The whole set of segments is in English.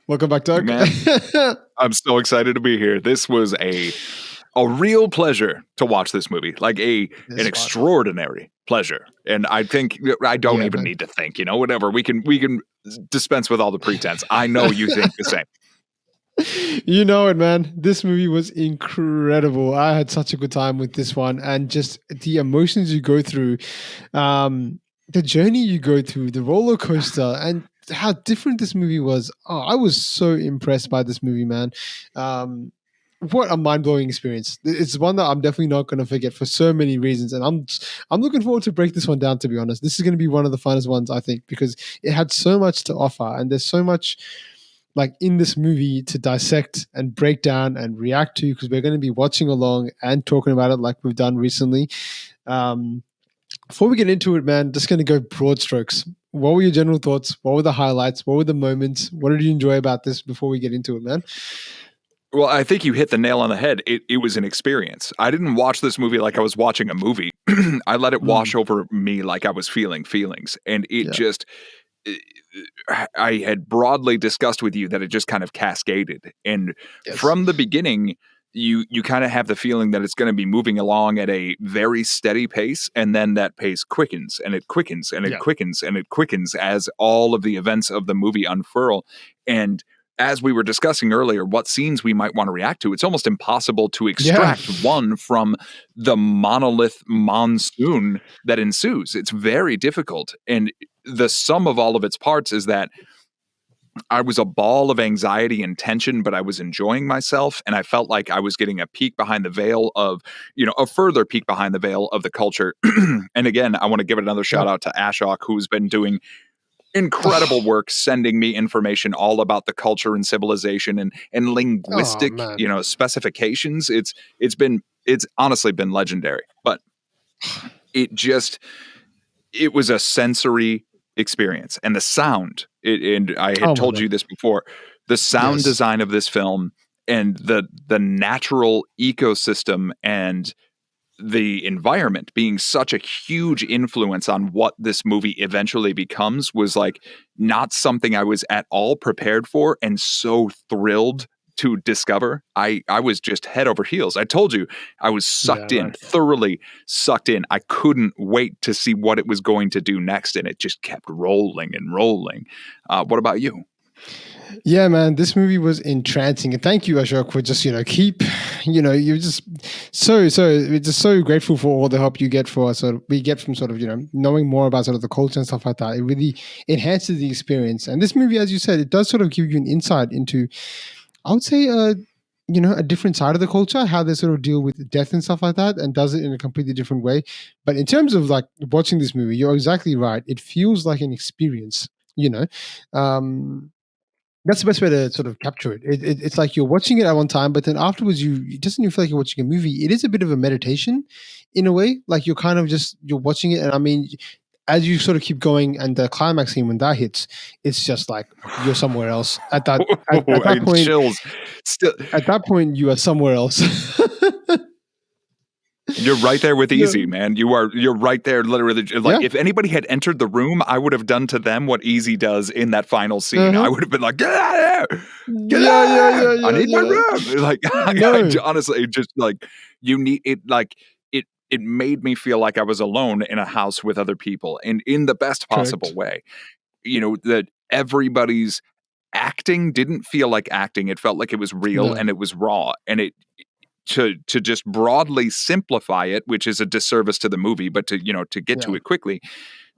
Welcome back, Doug. Man, I'm so excited to be here. This was a real pleasure to watch this movie, like an extraordinary pleasure. And I think I don't even need to think, whatever. We can dispense with all the pretense. I know you think the same. You know it, man. This movie was incredible. I had such a good time with this one, and just the emotions you go through, the journey you go through, the roller coaster, and how different this movie was. Oh, I was so impressed by this movie, man. What a mind-blowing experience. It's one that I'm definitely not going to forget for so many reasons, and I'm looking forward to break this one down, to be honest. This is going to be one of the funnest ones, I think, because it had so much to offer, and there's so much like in this movie to dissect and break down and react to, because we're going to be watching along and talking about it like we've done recently. Before we get into it, man, just going to go broad strokes. What were your general thoughts? What were the highlights? What were the moments? What did you enjoy about this before we get into it, man? Well, I think you hit the nail on the head. It was an experience. I didn't watch this movie like I was watching a movie. I let it wash over me like I was feeling feelings. And it just, I had broadly discussed with you that it just kind of cascaded. And from the beginning, you kind of have the feeling that it's going to be moving along at a very steady pace, and then that pace quickens and it quickens and it quickens and it quickens as all of the events of the movie unfurl. And as we were discussing earlier, what scenes we might want to react to, it's almost impossible to extract one from the monolith monsoon that ensues. It's very difficult. And the sum of all of its parts is that I was a ball of anxiety and tension, but I was enjoying myself. And I felt like I was getting a peek behind the veil of, a further peek behind the veil of the culture. And again, I want to give another shout out to Ashok, who's been doing incredible work sending me information all about the culture and civilization and linguistic, specifications. It's honestly been legendary, but it was a sensory experience. And the sound, and I had told you this before, the sound design of this film and the natural ecosystem and the environment being such a huge influence on what this movie eventually becomes was like not something I was at all prepared for, and so thrilled to discover. I was just head over heels. I told you I was sucked in, thoroughly sucked in. I couldn't wait to see what it was going to do next, and it just kept rolling and rolling. What about you? Yeah, man, this movie was entrancing, and thank you, Ashok, for just you're just we're just so grateful for all the help you get from knowing more about sort of the culture and stuff like that. It really enhances the experience, and this movie, as you said, it does sort of give you an insight into, I would say, a different side of the culture, how they sort of deal with death and stuff like that, and does it in a completely different way. But in terms of like watching this movie, you're exactly right. It feels like an experience, That's the best way to sort of capture it. It's like you're watching it at one time, but then afterwards, it doesn't even feel like you're watching a movie. It is a bit of a meditation in a way. Like you're kind of you're watching it. And I mean, as you sort of keep going and the climax scene, when that hits, it's just like you're somewhere else at that point. Chills. At that point, you are somewhere else. You're right there with Easy, man. You're right there, literally. Like if anybody had entered the room, I would have done to them what Easy does in that final scene. I would have been like, "Get out of here! Get out of here! I need my room!" Like, honestly, just like you need it. Like it made me feel like I was alone in a house with other people, and in the best possible way. That everybody's acting didn't feel like acting; it felt like it was real and it was raw, and it. To just broadly simplify it, which is a disservice to the movie, but to get to it quickly,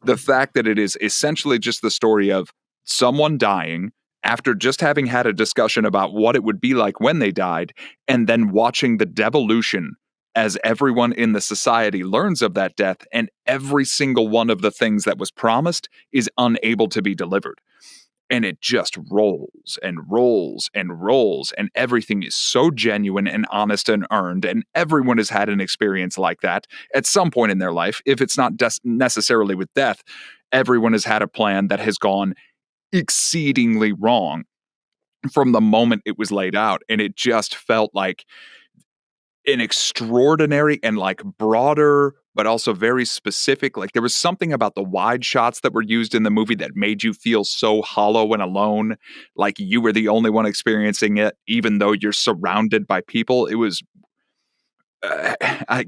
the fact that it is essentially just the story of someone dying after just having had a discussion about what it would be like when they died, and then watching the devolution as everyone in the society learns of that death, and every single one of the things that was promised is unable to be delivered. And it just rolls and rolls and rolls, and everything is so genuine and honest and earned, and everyone has had an experience like that at some point in their life. If it's not necessarily with death, everyone has had a plan that has gone exceedingly wrong from the moment it was laid out, and it just felt like an extraordinary and like broader but also very specific. Like there was something about the wide shots that were used in the movie that made you feel so hollow and alone, like you were the only one experiencing it, even though you're surrounded by people. It was, I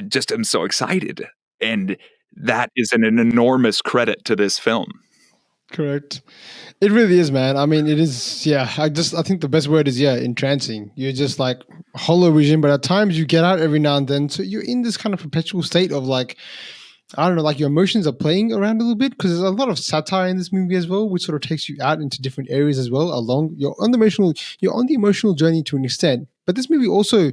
just am so excited. And that is an enormous credit to this film. Correct. It really is, man. I mean, it is. Yeah, I think the best word is entrancing. You're just like hollow vision, but at times you get out every now and then, so you're in this kind of perpetual state of like, I don't know, like your emotions are playing around a little bit because there's a lot of satire in this movie as well, which sort of takes you out into different areas as well. You're on the emotional journey to an extent, but this movie also,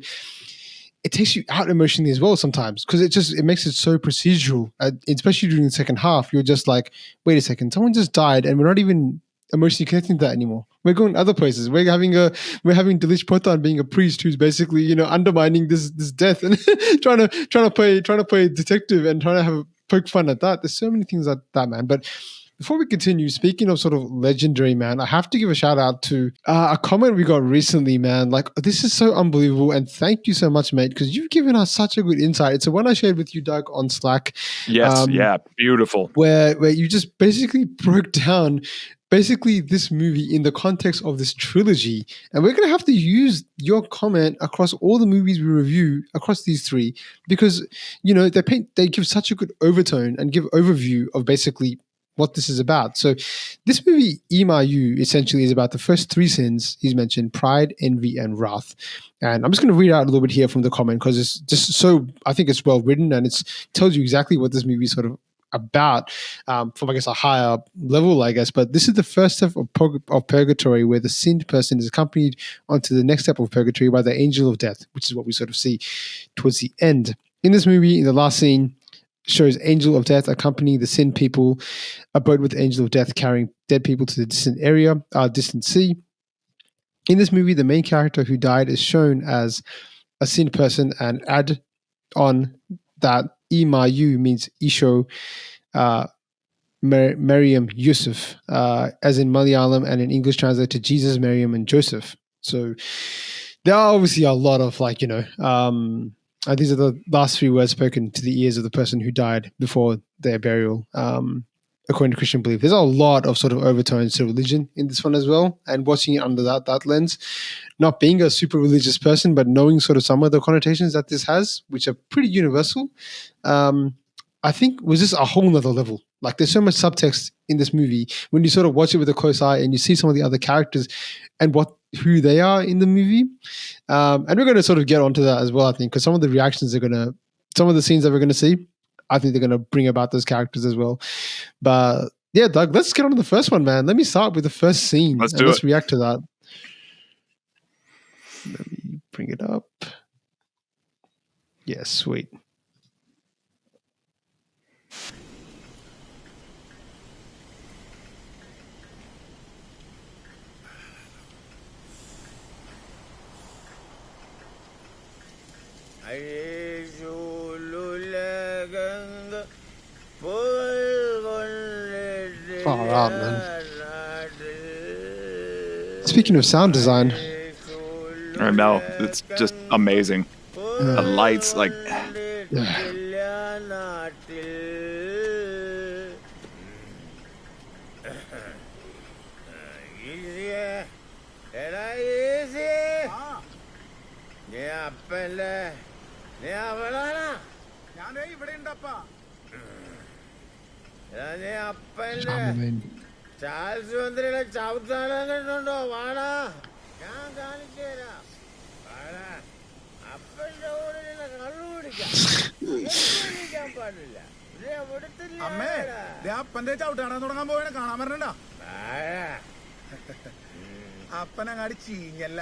it takes you out emotionally as well sometimes because it makes it so procedural, especially during the second half. You're just like, wait a second, someone just died and we're not even emotionally connecting to that anymore. We're going other places. We're having Dileesh Pothen being a priest who's basically undermining this death and trying to play detective and trying to poke fun at that. There's so many things like that, man. But before we continue, speaking of sort of legendary, man, I have to give a shout out to a comment we got recently, man. Like, this is so unbelievable. And thank you so much, mate, because you've given us such a good insight. It's the one I shared with you, Doug, on Slack. Yes, beautiful. Where you just basically broke down this movie in the context of this trilogy. And we're going to have to use your comment across all the movies we review across these three because, they give such a good overtone and give overview of basically what this is about. So this movie, Ee.Ma.Yau, essentially is about the first three sins he's mentioned: pride, envy, and wrath. And I'm just going to read out a little bit here from the comment because it's just so, I think it's well written and it tells you exactly what this movie is sort of about from, I guess, a higher level, I guess. But this is the first step of purgatory where the sinned person is accompanied onto the next step of purgatory by the angel of death, which is what we sort of see towards the end. In this movie, in the last scene, shows angel of death accompanying the sin people, a boat with angel of death carrying dead people to the distant sea. In this movie, the main character who died is shown as a sin person, and add on that Ee.Ma.Yau means Isho Maryam Yusuf, as in Malayalam, and in English translated Jesus, Maryam, and Joseph. So there are obviously a lot of these are the last three words spoken to the ears of the person who died before their burial, according to Christian belief. There's a lot of sort of overtones to religion in this one as well. And watching it under that lens, not being a super religious person, but knowing sort of some of the connotations that this has, which are pretty universal, I think was just a whole nother level. Like there's so much subtext in this movie when you sort of watch it with a close eye and you see some of the other characters and who they are in the movie. And we're going to sort of get onto that as well, I think, because some of the scenes that we're going to see, I think they're going to bring about those characters as well. But yeah, Doug, let's get on to the first one, man. Let me start with the first scene. Let's react to that. Let me bring it up. Yeah, sweet. Far out, man. Speaking of sound design, I know, it's just amazing. The lights, like, Charles മന്ത്രിയുടെ ചവിട്ടാനുണ്ടോ വാടാ ഞാൻ കാണിച്ചു തരാം വാടാ അപ്പന്റെ കൂടെ കള്ളു കുടിക്കാൻ പാടില്ല അമ്മേ അപ്പന്റെ ചവിട്ടാടാൻ തുടങ്ങാൻ പോയ കാണാൻ പറഞ്ഞ അപ്പനങ്ങാടി ചീഞ്ഞല്ല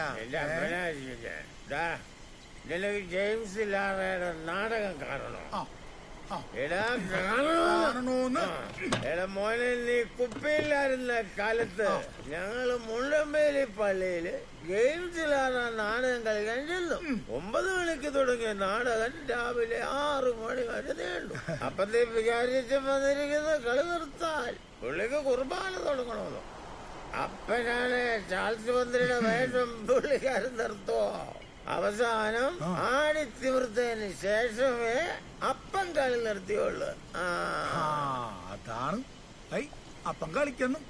നിനക്ക് ജെയിംസ് ലാറയുടെ നാടകം കാണണോ എടാ മോനെ നീ കുപ്പിയിലായിരുന്ന കാലത്ത് ഞങ്ങള് മുണ്ടമ്പേലി പള്ളിയില് ഗെയിംസിലാണ് നാടകം കളിക്കാൻ ചെല്ലും 9 മണിക്ക് തുടങ്ങിയ നാടകം രാവിലെ 6 മണി വരെ നീണ്ടു. അപ്പത്തെ വിചാരിച്ച് വന്നിരിക്കുന്ന കളി നിർത്താൻ പുള്ളിക്ക് കുർബാന തുടങ്ങണമെന്നോ. അപ്പനാണ് ചാൾസ് മന്ത്രിയുടെ വേഷം പുള്ളിക്കാരൻ നിർത്തോ. അവസാനം ആടിത്തിമിർത്തതിന് ശേഷമേ അപ്പ ഞാൻ കളി നിർത്തിയുള്ളു. അതാണ് അപ്പം കളിക്കുന്നു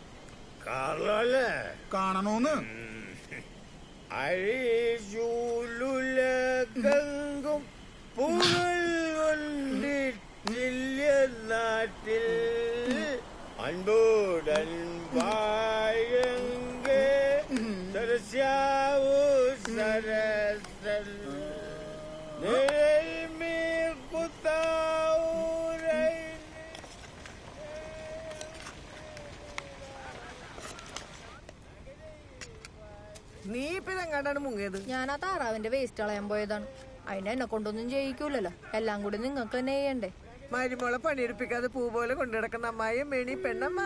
കാർലോല്ലേ കാണണോന്ന്. അഴിചൂലുലകെങ്കും പുകൾ കൊണ്ടിട്ടില്ല നാട്ടിൽ അൻപുടൻ വാഴങ്കേ സരസ്യാവു സരസൽ നിഴൽമീ കുത്താവുരൈ. നീ ഇപ്പൊ ഇതെങ്ങാണ്ടാണ് മുങ്ങിയത്? ഞാൻ ആ താറാവിന്റെ വേസ്റ്റ് കളയാൻ പോയതാണ്. അതിനെ എന്നെ കൊണ്ടൊന്നും ചെയ്യിക്കൂലല്ലോ, എല്ലാം കൂടി നിങ്ങൾക്ക് തന്നെ ചെയ്യണ്ടേ. മരുമോളെ പണിയെടുപ്പിക്കാതെ പൂ പോലെ കൊണ്ടുനടക്കുന്ന അമ്മായി മേണി പെണ്ണമ്മ.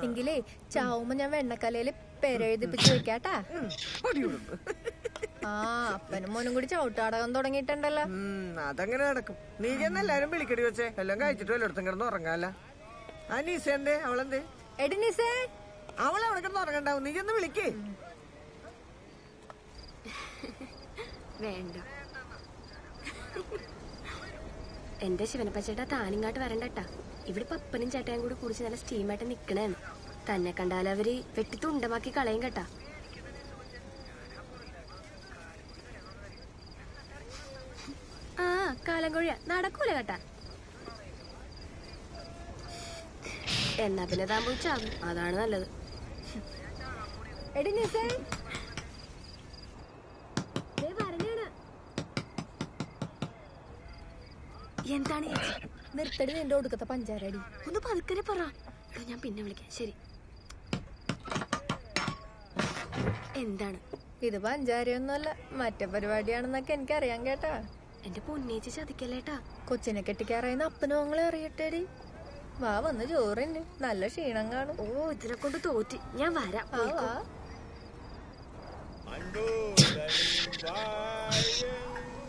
എങ്കിലേ ചാവുമ്പോ ഞാൻ വെണ്ണക്കലയില് പെരെഴുതിപ്പിച്ച് വെക്കാട്ടാ. ആ അപ്പനും മോനും കൂടി ചവിട്ടാടകം തുടങ്ങിയിട്ടുണ്ടല്ലോ. അതങ്ങനെ നടക്കും. നീ ചെന്ന് എല്ലാരും വിളിക്കടി വെച്ചേ, എല്ലാം കഴിച്ചിട്ട് വല്ലയിടത്തും കിടന്ന് ഉറങ്ങാല. ആ നീസേന്റെ അവളെന്തേ? എടി നിസേ, അവളവിടെ കിടന്ന് ഉറങ്ങണ്ടാവും. നീ ചെന്ന് വിളിക്കേ. വേണ്ട എന്റെ ശിവനപ്പച്ചേട്ടാ, താനിങ്ങാട്ട് വരണ്ടട്ടാ. ഇവിടെ പപ്പനും ചേട്ടയും കൂടി കുടിച്ച് നല്ല സ്റ്റീമായിട്ട് നിക്കണേന്ന്. തന്നെ കണ്ടാൽ അവര് വെട്ടി തുണ്ടമാക്കി കളയും കേട്ടാ. ആ കാലം കൊഴിയ നടക്കൂല കേട്ടാ. എന്നാ പിന്നെ താൻ പോയി ചാകും, അതാണ് നല്ലത്. എടി നിസേ, എന്താണ് നിർത്തടി നിന്റെ ഒടുക്കത്തെ പഞ്ചാരടി. ഒന്ന് പതുക്കനെ പറ. ഞാൻ പിന്നെ വിളിക്കാം. ശരി. എന്താണ് ഇത്? പഞ്ചാരയൊന്നുമല്ല, മറ്റേ പരിപാടിയാണെന്നൊക്കെ എനിക്കറിയാൻ കേട്ടാ. എന്റെ പൊന്നേച്ചി ചതിക്കല്ലേട്ടാ. കൊച്ചിനെ കെട്ടിക്കാറായിന്ന് അപ്പനും അവങ്ങളെ അറിയട്ടേടി. വാ വന്ന് ചോറിന്, നല്ല ക്ഷീണം കാണും. ഓ ഇതിനെ കൊണ്ട് തോറ്റി. ഞാൻ വരാം.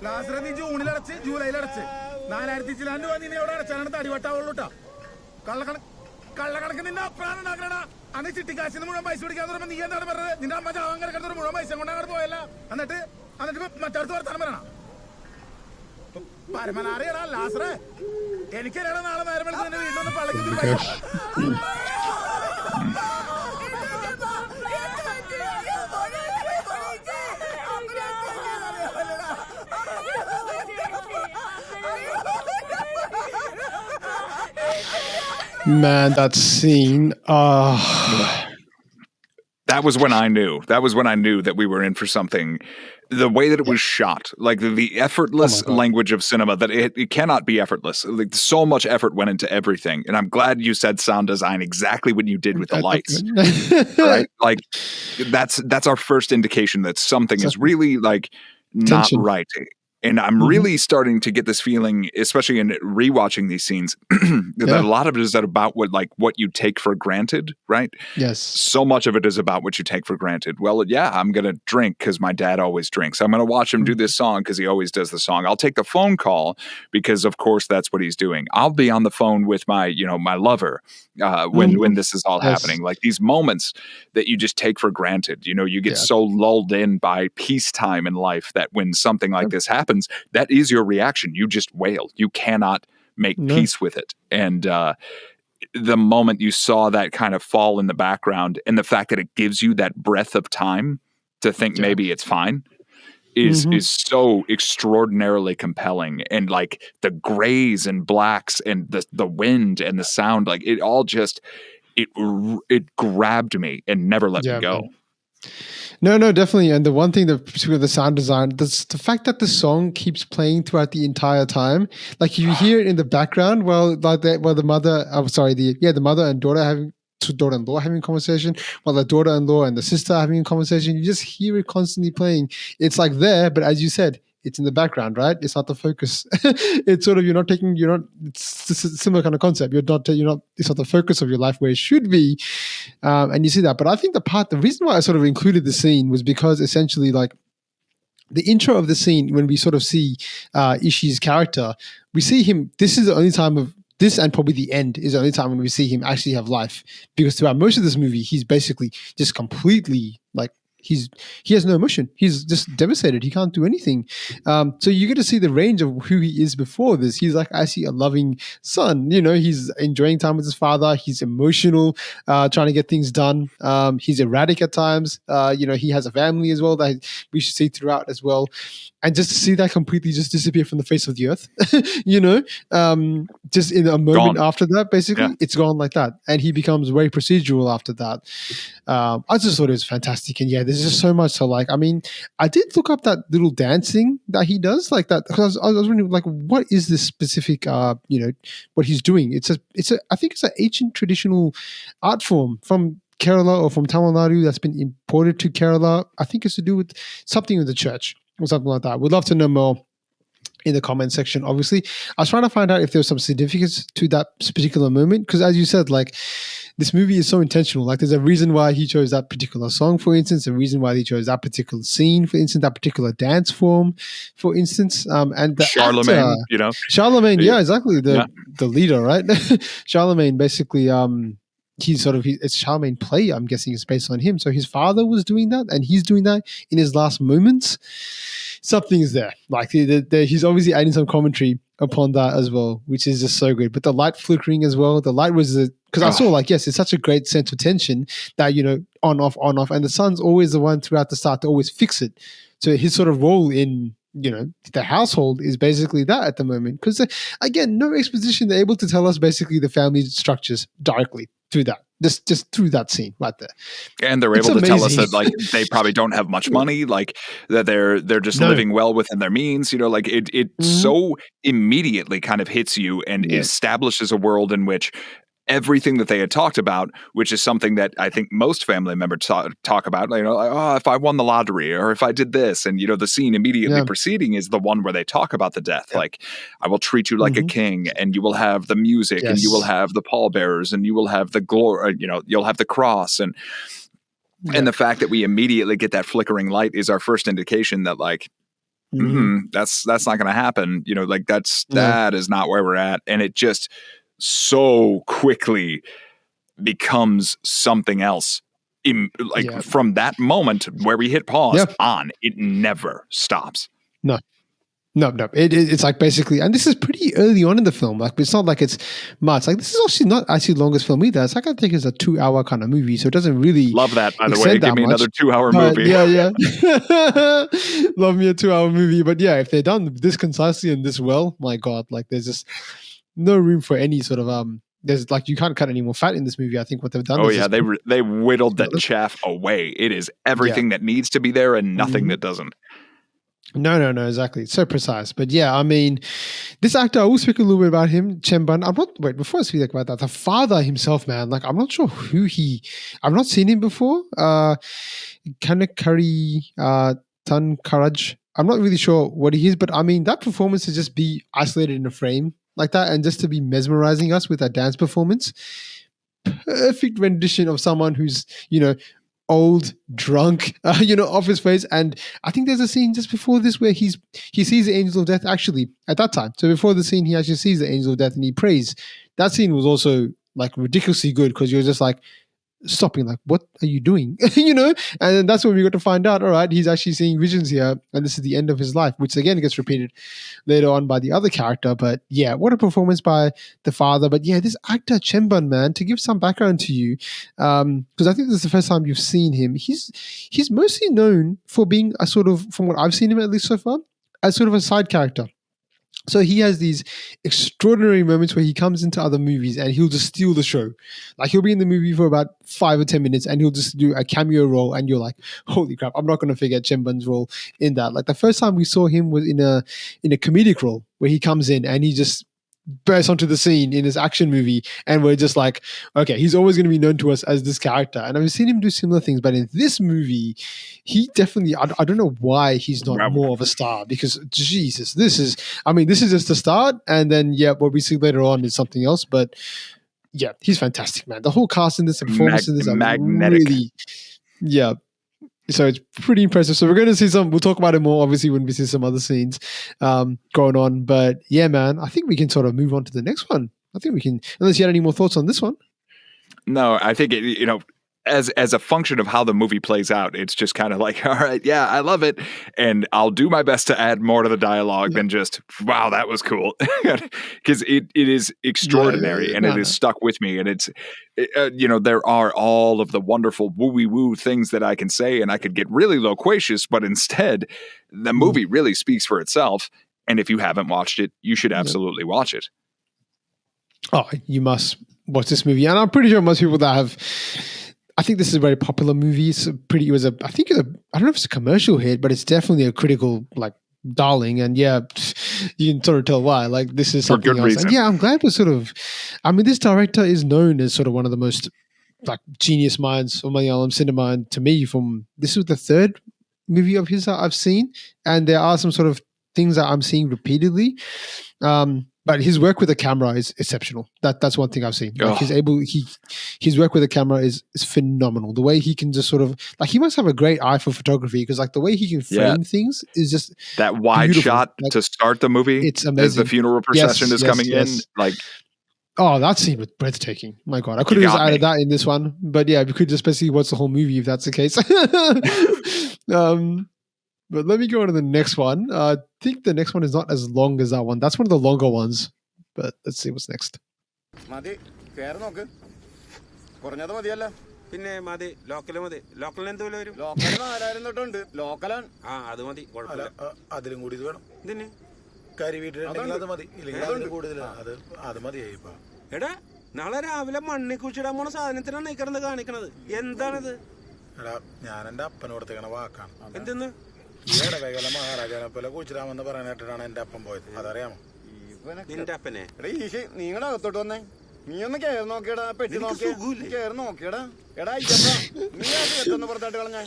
ലാസ്റ്റർ നീ ജൂണിലടച്ച് ജൂലൈയിലടച്ച് 4000 ചിലാണ്ട് രൂപ നിന്നെ എവിടെ അടച്ചാലാണ് തടിവട്ടാവുള്ളൂട്ടാ. കള്ളക്കണക്ക് നിന്റെ അപ്പഴാണ് ഉണ്ടാക്കണടാ. അന്ന് ചിട്ടിക്കാശിന്ന് മുഴുവൻ പൈസ പിടിക്കാന്ന് പറയുമ്പോ നീ എന്താണ് പറഞ്ഞത്? നിന്റെ അമ്മ ചാവാൻ കിടക്കുന്ന മുഴുവൻ പൈസ കൊണ്ട് അങ്ങോട്ട് പോയല്ല. എന്നിട്ട് മറ്റടുത്ത് വർത്താനം പറയണ പരമനാറിയടാ ലാസ്റ്ററെ. എനിക്കറിയടാ നാളെ നേരം വെളുത്ത് നിന്റെ വീട്ടിലൊന്ന് പള്ളിക്ക് Man, that scene. That was when I knew. That was when I knew that we were in for something. The way that it was shot, like the effortless language of cinema, that it cannot be effortless. Like so much effort went into everything. And I'm glad you said sound design exactly what you did with the lights. Right? Like that's our first indication that something is really like not right. And I'm really starting to get this feeling, especially in rewatching these scenes, that a lot of it is about what you take for granted, right? Yes. So much of it is about what you take for granted. Well, yeah, I'm going to drink because my dad always drinks. I'm going to watch him do this song because he always does the song. I'll take the phone call because, of course, that's what he's doing. I'll be on the phone with my lover when this is all happening. Like these moments that you just take for granted. You get so lulled in by peacetime in life that when something like this happens, that is your reaction. You just wail. You cannot make peace with it. And the moment you saw that kind of fall in the background and the fact that it gives you that breath of time to think maybe it's fine is so extraordinarily compelling. And like the grays and blacks and the wind and the sound, like it all just it grabbed me and never let me go. Man. No, definitely. And the one thing that the sound design, the fact that the song keeps playing throughout the entire time, like you hear it in the background while the mother, the mother and daughter-in-law having a conversation, while the daughter-in-law and the sister having a conversation. You just hear it constantly playing. It's like there, but as you said, it's in the background, right? It's not the focus. It's sort of it's a similar kind of concept. It's not the focus of your life where it should be. And you see that. But I think the reason why I sort of included the scene was because essentially like the intro of the scene, when we sort of see Ishii's character, we see him, this is the only time of this, and probably the end is the only time when we see him actually have life. Because throughout most of this movie, he's basically just completely like he has no emotion. He's just devastated. He can't do anything. So you get to see the range of who he is before this. He's like, I see a loving son. He's enjoying time with his father. He's emotional, trying to get things done. He's erratic at times. He has a family as well that we should see throughout as well. And just to see that completely just disappear from the face of the earth, just in a moment after that, basically, it's gone like that. And he becomes very procedural after that. I just thought it was fantastic. And yeah, there's just so much to like. I mean, I did look up that little dancing that he does, like that, because I was wondering, like, what is this specific, what he's doing? I think it's an ancient traditional art form from Kerala or from Tamil Nadu that's been imported to Kerala. I think it's to do with something with the church or something like that. We'd love to know more in the comment section. Obviously, I was trying to find out if there's some significance to that particular moment, because as you said, like, this movie is so intentional. Like, there's a reason why he chose that particular song, for instance, a reason why he chose that particular scene, for instance, that particular dance form, for instance, and the Charlemagne, actor, Charlemagne, yeah, exactly, the leader, right? Charlemagne, basically, it's Charlemagne play, I'm guessing, is based on him. So his father was doing that, and he's doing that in his last moments. Something is there. Like, he's obviously adding some commentary upon that as well, which is just so good. But the light flickering as well, the light was because I saw, like, yes, it's such a great sense of tension that, on, off, and the son's always the one throughout the start to always fix it. So his sort of role in, the household is basically that at the moment. Because, again, no exposition. They're able to tell us basically the family structures directly through that. Just through that scene right there. And they're able to tell us that, like, they probably don't have much money, like, that they're just living well within their means. Like, it so immediately kind of hits you and establishes a world in which everything that they had talked about, which is something that I think most family members talk about, like, oh, if I won the lottery or if I did this, and the scene immediately preceding is the one where they talk about the death. Like, I will treat you like a king, and you will have the music, and you will have the pallbearers, and you will have the glory, you'll have the cross, and the fact that we immediately get that flickering light is our first indication that, like, that's not going to happen. That is not where we're at, and it just so quickly becomes something else. From that moment where we hit pause on, it never stops. No. It's like, basically, and this is pretty early on in the film. Like, it's not like it's much. Like, this is actually not the longest film either. It's like, I think it's a 2-hour kind of movie, so it doesn't really love that. By the way, give me another 2-hour movie. Yeah. Love me a 2-hour movie. But yeah, if they're done this concisely and this well, my God, like, there's just no room for any sort of there's, like, you can't cut any more fat in this movie. I think what they've done. Oh yeah, they whittled that chaff away. It is everything that needs to be there and nothing that doesn't. No, exactly. It's so precise. But yeah, I mean, this actor, I will speak a little bit about him, Chemban. Before I speak about that, the father himself, man, like, I'm not sure I've not seen him before. Kainakary, Thankaraj. I'm not really sure what he is, but I mean, that performance to just be isolated in a frame like that and just to be mesmerizing us with that dance performance. Perfect rendition of someone who's, old, drunk, off his face. And I think there's a scene just before this where he sees the angel of death actually at that time. So before the scene, he actually sees the angel of death and he prays. That scene was also, like, ridiculously good because you're just like stopping, like, what are you doing? And then that's when we got to find out, all right, he's actually seeing visions here and this is the end of his life, which again gets repeated later on by the other character. But yeah, what a performance by the father. But yeah, this actor Chemban, man, to give some background to you, because I think this is the first time you've seen him. He's mostly known for being a sort of, from what I've seen him at least so far, as sort of a side character. So he has these extraordinary moments where he comes into other movies and he'll just steal the show. Like, he'll be in the movie for about 5 or 10 minutes and he'll just do a cameo role and you're like, holy crap, I'm not going to forget Chemban's role in that. Like, the first time we saw him was in a comedic role where he comes in and he just bursts onto the scene in his action movie and we're just like, okay, he's always going to be known to us as this character. And I've seen him do similar things, but in this movie, he definitely, I don't know why he's not more of a star, because Jesus, this is just the start, and then what we see later on is something else. But yeah, he's fantastic, man. The whole cast in this, the performance in this are magnetic. Really, so it's pretty impressive. So we're going to see we'll talk about it more, obviously, when we see some other scenes going on. But yeah, man, I think we can sort of move on to the next one. I think we can, unless you had any more thoughts on this one. No, I think, as a function of how the movie plays out, it's just kind of like, all right, yeah, I love it, and I'll do my best to add more to the dialogue than just, wow, that was cool, because it is extraordinary and it is stuck with me, and it's there are all of the wonderful wooey woo things that I can say, and I could get really loquacious, but instead, the movie really speaks for itself. And if you haven't watched it, you should absolutely watch it. Oh, you must watch this movie, and I'm pretty sure most people that have. I think this is a very popular movie. I don't know if it's a commercial hit, but it's definitely a critical darling. And yeah, you can sort of tell why. Like, this is something for good else. reason. And yeah, I'm glad we're sort of. I mean, this director is known as sort of one of the most genius minds of Malayalam cinema, and to me, this was the third movie of his that I've seen, and there are some sort of things that I'm seeing repeatedly. But his work with the camera is exceptional. That's one thing I've seen. His work with the camera is phenomenal. The way he can just sort of he must have a great eye for photography, because the way he can frame things is just that wide beautiful. shot to start the movie. It's amazing. As the funeral procession is coming in, oh, that scene was breathtaking. My God, I could have just added that in this one, but yeah, we could just basically watch the whole movie if that's the case. But let me go on to the next one. I think the next one is not as long as that one. That's one of the longer ones. But let's see what's next. പിന്നെ മതി local മതി. ലോക്കലിന് എന്ത് വില വരും? ലോക്കലാണ്. ആ അത് മതി, കുഴപ്പമില്ല. അതിലും കൂടി ഇത് വേണം. എന്തിന്? കരി വീട്ടിലുണ്ടെങ്കിൽ അത് മതി, ഇല്ലെങ്കിൽ കൂടുതലാണ്. അത് മതിയായി. എടാ, നാളെ രാവിലെ മണ്ണി കുഴിച്ചിടാൻ പോണ സാധനത്തിനാണ് ഈ കിടന്ന് കാണിക്കണത്. എന്താണിത്? എടാ, ഞാൻ എന്റെ അപ്പനോടത്തേക്കണ വാക്കാണ്. എന്തെന്ന്? ഈയിടെ വേഗം മഹാരാജാനെ പോലെ കുഴിച്ചിടാമെന്ന് പറയാനായിട്ടാണ് എന്റെ അപ്പൻ പോയത്. അതറിയാമോ? നിന്റെ അപ്പനെ? നിങ്ങളുടെ അകത്തോട്ട് വന്നേ. നീ ഒന്ന് കയറി നോക്കിയടാ, പെട്ടി കയറി നോക്കിയടാ. എടാ നീ അത് പുറത്തോട്ട് കളഞ്ഞാ.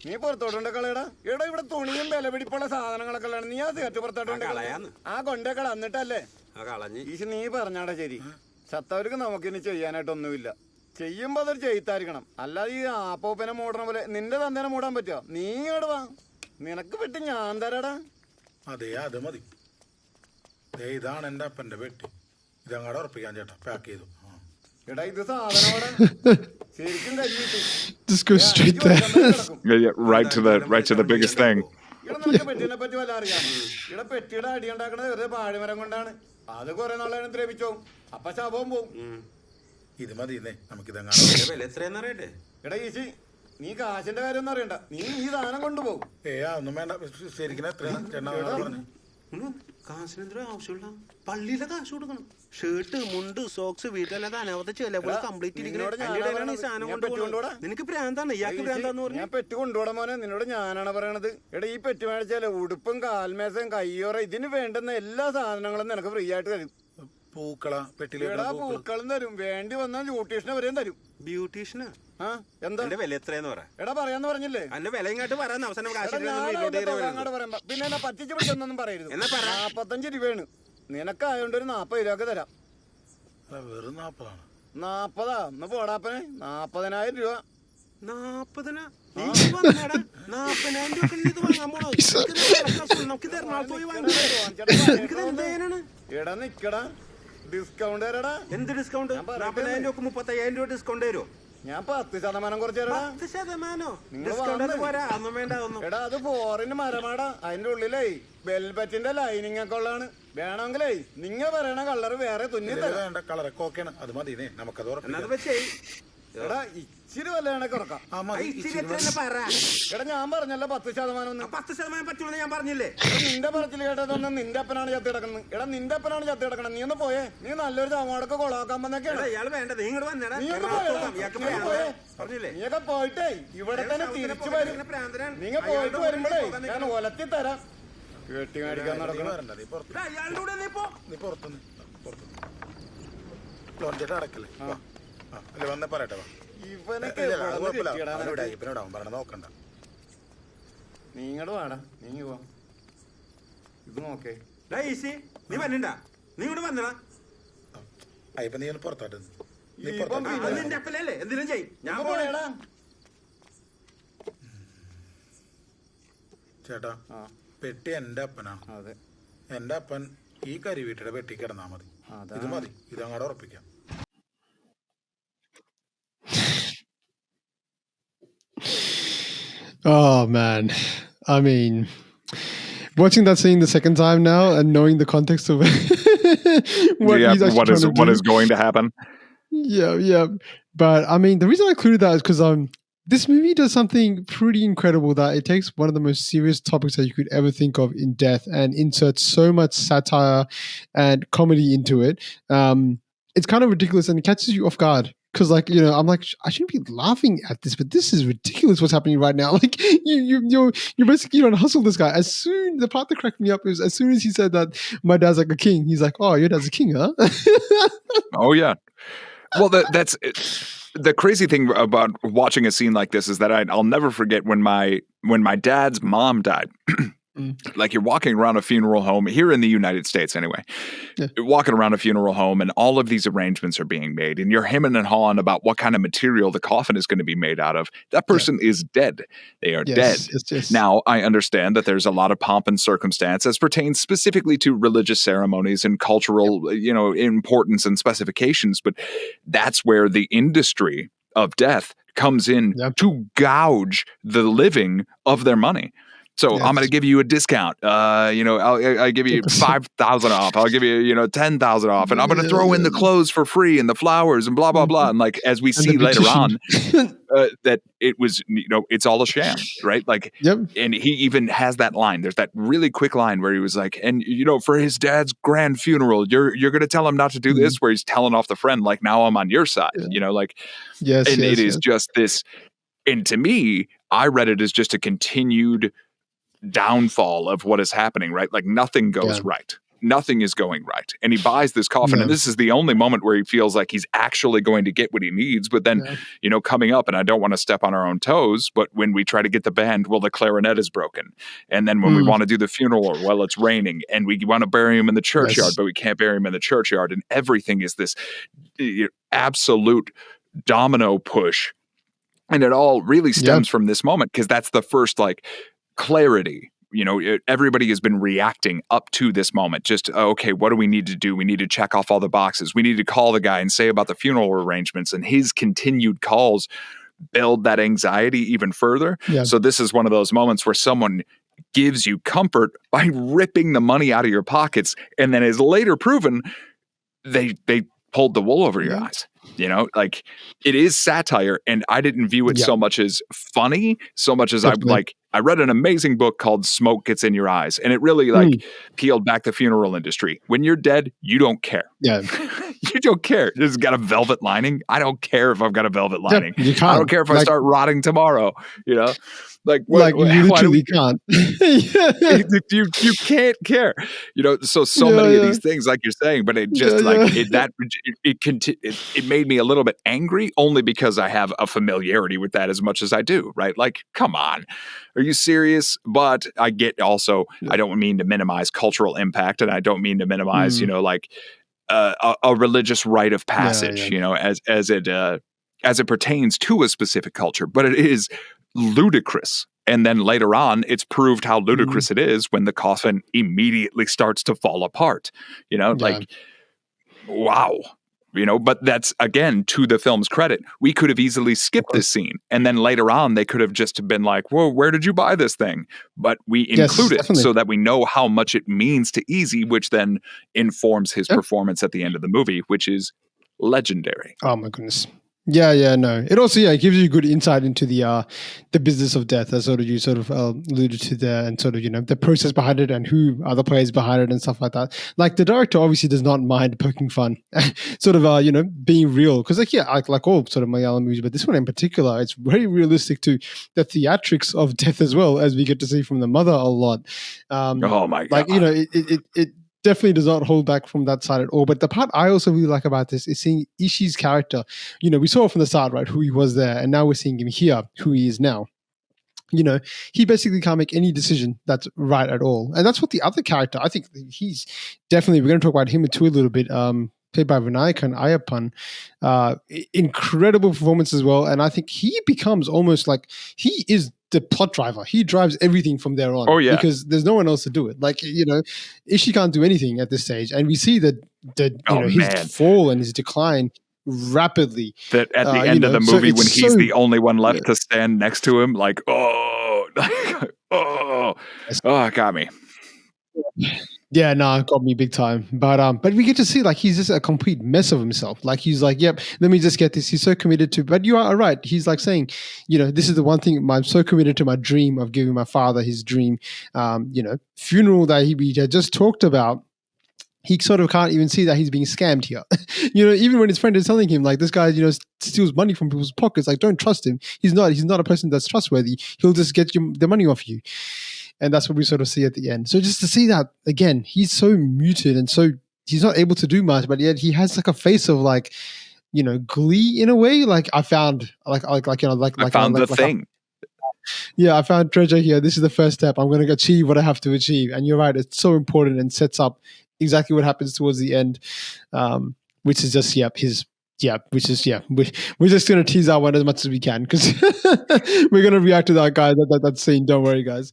നീ പുറത്തോട്ടുണ്ട് കളയടാ. എടാ, ഇവിടെ തുണിയും വില പിടിപ്പുള്ള സാധനങ്ങളൊക്കെ ഉള്ളതാണ്. നീ അത് കയറ്റി പുറത്തോട്ടുണ്ട് ആ കൊണ്ടേ കളന്നിട്ടല്ലേ. ഈശ്, നീ പറഞ്ഞാടാ ശരി. ചത്തവർക്ക് നമുക്കിനി ചെയ്യാനായിട്ടൊന്നുമില്ല. ചെയ്യുമ്പോ അതൊരു ചെയ്ത്തായിരിക്കണം. അല്ലാതെ ഈ ആപ്പോപ്പനെ മൂടണ പോലെ നിന്റെ തന്തേനെ മൂടാൻ പറ്റുമോ? നീ ഇങ്ങോട്ട് വാ, നിനക്ക് പെട്ടി ഞാൻ തരാടാ. അതെ, അത് മതി. ഇതാണ് എന്റെ അപ്പന്റെ പെട്ടി. ഇതങ്ങാടെ ഉറപ്പിക്കാൻ ചേട്ടാ, പാക്ക് ചെയ്തു. എടാ, ഇത് സാധനം ശരിക്കും കരിയിട്ടു. Just go straight there. right to the biggest thing. ഇവിടെ നമുക്ക് പെട്ടിനെ പറ്റി വല്ല അറിയാമോ? ഇവിടെ പെട്ടിയുടെ അടി ഉണ്ടാക്കണത് വെറുതെ പാഴിമരം കൊണ്ടാണ്. അത് കുറെ നാളെ ദ്രവിച്ചോ, അപ്പൊ ശവവും പോവും. ഇത് മതി, നമുക്കിതങ്ങാടെ. വില എത്രയെന്ന് അറിയട്ടെ? എടാ ഈശി, നീ കാശിന്റെ കാര്യം ഒന്നും അറിയണ്ട. നീ ഈ സാധനം കൊണ്ടുപോകും. ഒന്നും വേണ്ട. ശരിക്കും എത്രയാണ്? കാശിനെന്തോ ആവശ്യമുള്ള പള്ളിയിലെ കാശ് കൊടുക്കണം. ഷർട്ട്, മുണ്ട്, സോക്സ്, വീട്ടിലല്ലാതെ അനവധി ചെലവുകൾ കംപ്ലീറ്റ് ഇരിക്കണം. ഈ സാധനം കൊണ്ടുപോകാ. നിനക്ക് ഭ്രാന്താണ്. ഇയാൾക്ക് ഭ്രാന്താന്ന് പറഞ്ഞു. ഞാൻ പെട്ടി കൊണ്ടുപോടാ മോനെ, നിന്നോട് ഞാനാണ് പറയണത്. എടാ, ഈ പെട്ടി മേടിച്ചാല് ഉടുപ്പും കാൽമേസയും കയ്യോറ ഇതിന് വേണ്ടുന്ന എല്ലാ സാധനങ്ങളും നിനക്ക് ഫ്രീ ആയിട്ട് തരും. പൂക്കളും തരും. വേണ്ടി വന്നാൽ ബ്യൂട്ടീഷ്യനെ വരെയും തരും. ബ്യൂട്ടീഷ്യനാ? എന്താ വില എത്രയെന്ന് പറ. എടാ, പറയാന്ന് പറഞ്ഞില്ലേ? അന്റെ വില ഇങ്ങോട്ട് പറയാൻ അവസാനം. പിന്നെ എന്നെ പറ്റിച്ചു പിടിച്ചൊന്നും പറയരുത്. 45 രൂപയാണ്. നിനക്കായോണ്ട് ഒരു 40 രൂപ തരാം. വെറും 40? 40 ഒന്ന് പോടാപ്പനെ. 40,000 രൂപ. 40? 40,000 രൂപ വാങ്ങാൻ പോണോ? എടാ നിക്കടാ, ഡിസ്കൗണ്ട് തരടാ. എന്ത് ഡിസ്കൗണ്ട്? 40,000 രൂപ 35,000 രൂപ ഡിസ്കൗണ്ട് തരുമോ? ഞാൻ 10% കുറച്ച് തരാ. 10%? ഡിസ്കൗണ്ട് പോരാ, ഒന്നും വേണ്ട. എടാ, അത് ഫോറിന് മരമാടാ. അതിന്റെ ഉള്ളിലേ വെൽവെറ്റിന്റെ ലൈനിങ് ഒക്കെ ഉള്ളതാണ്. വേണമെങ്കിലേ നിങ്ങ പറയണ കളർ വേറെ തുന്നി തരാം. കളറൊക്കെ ഓക്കെയാണ്. അത് മതി, നമുക്കത് വെച്ചേ. എടാ, ഇച്ചിരി വല്ല കുറക്കാം. എടാ, ഞാൻ പറഞ്ഞല്ലോ 10%. 10% പറ്റുള്ളൂ ഞാൻ പറഞ്ഞില്ലേ? നിന്റെ പറച്ചിൽ കേട്ടതൊന്നും നിന്റെ അപ്പനാണ് ചത്തി കിടക്കുന്നത്. എടാ, നിന്റെ അപ്പനാണ് ചത്തി കിടക്കണം. നീ ഒന്ന് പോയേ. നീ നല്ലൊരു ചാമോടൊക്കെ കൊളാക്കാൻ വന്നൊക്കെയാണ്. ഇയാൾ വേണ്ടത് ഇങ്ങോട്ട് വന്നേടാ. നീയൊക്കെ പോയിട്ടേ ഇവിടെ തന്നെ തിരിച്ചു വരും. നീങ്ങ പോയിട്ട് വരുമ്പോഴേ ഞാൻ ഒലത്തി തരാം. കെട്ടി മേടിക്കാൻ നടക്കണം. അടക്കല്ലേ വന്ന പറയട്ടെ. നോക്കണ്ട. നീ ഇങ്ങോട്ട് വേടാ. നീ പോ. ഇത് നോക്കേ. നീ വരണ്ട. നീ ഇങ്ങോട്ട് വന്നടാ. ഇപ്പൊ നീ പുറത്തോട്ട്. നിന്റെ അപ്പനല്ലേ? എന്തിനും ചെയ്യും. ഞാൻ പോണേടാ. ചേട്ടാ, പെട്ടി എന്റെ അപ്പനാണ്. അതെ, എന്റെ അപ്പൻ ഈ കരി വീട്ടിയുടെ പെട്ടി കിടന്നാ മതി. ഇത് മതി, ഇതങ്ങോട്ട് ഉറപ്പിക്കാം. Oh man, I mean, watching that scene the second time now and knowing the context of what he's actually trying to do. What is going to happen? Yeah. But I mean, the reason I included that is because this movie does something pretty incredible, that it takes one of the most serious topics that you could ever think of in death and inserts so much satire and comedy into it. It's kind of ridiculous and it catches you off guard. Because, like, you know, I'm like, I shouldn't be laughing at this, but this is ridiculous what's happening right now. Like, you're basically trying to hustle this guy. The part that cracked me up is as soon as he said that my dad's like a king, he's like, oh, your dad's a king, huh? Oh, yeah. Well, that's the crazy thing about watching a scene like this is that I'll never forget when my dad's mom died. Like, you're walking around a funeral home here in the United States anyway. Yeah. You're walking around a funeral home and all of these arrangements are being made and you're hemming and hawing about what kind of material the coffin is going to be made out of. That person is dead. They are dead. Yes. Now, I understand that there's a lot of pomp and circumstance as pertains specifically to religious ceremonies and cultural, importance and specifications, but that's where the industry of death comes in to gouge the living of their money. So I'm going to give you a discount. I'll give you 5,000 off. I'll give you, 10,000 off, and I'm going to throw in the clothes for free and the flowers and blah blah blah. And like as we see later on, that it was, it's all a sham, right? Like, and he even has that line. There's that really quick line where he was like, and for his dad's grand funeral, you're going to tell him not to do this. Where he's telling off the friend, like, now I'm on your side. It is just this. And to me, I read it as just a continued downfall of what is happening, right? Like nothing goes right. Nothing is going right. And he buys this coffin. And this is the only moment where he feels like he's actually going to get what he needs. But then, coming up, and I don't want to step on our own toes, but when we try to get the band, well, the clarinet is broken. And then when we want to do the funeral, well, it's raining. And we want to bury him in the churchyard, but we can't bury him in the churchyard. And everything is this absolute domino push. And it all really stems from this moment, because that's the first, clarity. Everybody has been reacting up to this moment. Just, okay, what do we need to do? We need to check off all the boxes. We need to call the guy and say about the funeral arrangements, and his continued calls build that anxiety even further. So this is one of those moments where someone gives you comfort by ripping the money out of your pockets, and then is later proven they pulled the wool over your eyes. It is satire, and I didn't view it so much as funny, so much as I read an amazing book called Smoke Gets in Your Eyes, and it really peeled back the funeral industry. When you're dead, you don't care. Yeah. You don't care. It's got a velvet lining. I don't care if I've got a velvet lining. You can't. I don't care if I start rotting tomorrow. You literally can't. You can't care. So many of these things, like you're saying, but it just it made me a little bit angry, only because I have a familiarity with that as much as I do, right? Like, come on, are you serious? But I get also, I don't mean to minimize cultural impact, and I don't mean to minimize, a religious rite of passage, as it pertains to a specific culture, but it is ludicrous. And then later on, it's proved how ludicrous it is when the coffin immediately starts to fall apart. Wow. But that's, again, to the film's credit. We could have easily skipped this scene. And then later on, they could have just been like, whoa, where did you buy this thing? But we include it so that we know how much it means to Easy, which then informs his performance at the end of the movie, which is legendary. Oh, my goodness. No. It also, it gives you good insight into the business of death, as you alluded to there, and the process behind it and who are the players behind it and stuff like that. Like, the director obviously does not mind poking fun, being real. Because like all sort of Malayalam movies, but this one in particular, it's very realistic to the theatrics of death as well, as we get to see from the mother a lot. Oh my God. It definitely does not hold back from that side at all. But the part I also really like about this is seeing Ishii's character. We saw from the start, right, who he was there, and now we're seeing him here, who he is now. He basically can't make any decision that's right at all. And that's what the other character, I think he's definitely, we're going to talk about him too a little bit, played by Vinayakan Ayappan. Incredible performance as well. And I think he becomes almost like, he is the plot driver. He drives everything from there on. Oh, yeah. Because there's no one else to do it. Ishii can't do anything at this stage. And we see that his fall and his decline rapidly. That at the end of the movie, when he's the only one left to stand next to him, It got me. Yeah, no, it got me big time. But we get to see like he's just a complete mess of himself. Like he's like, yep, let me just get this. He's so committed to. But you are right. He's like saying, this is the one thing. I'm so committed to my dream of giving my father his dream. Funeral that we had just talked about. He sort of can't even see that he's being scammed here. Even when his friend is telling him like this guy, steals money from people's pockets. Like, don't trust him. He's not a person that's trustworthy. He'll just get the money off you. And that's what we sort of see at the end. So just to see that again, he's so muted and so he's not able to do much, but yet he has like a face of like, glee in a way. Like I found I found the thing. I found treasure here. This is the first step. I'm going to achieve what I have to achieve. And you're right. It's so important and sets up exactly what happens towards the end, which is just, we're just going to tease that one as much as we can because we're going to react to that guy, that scene. Don't worry, guys.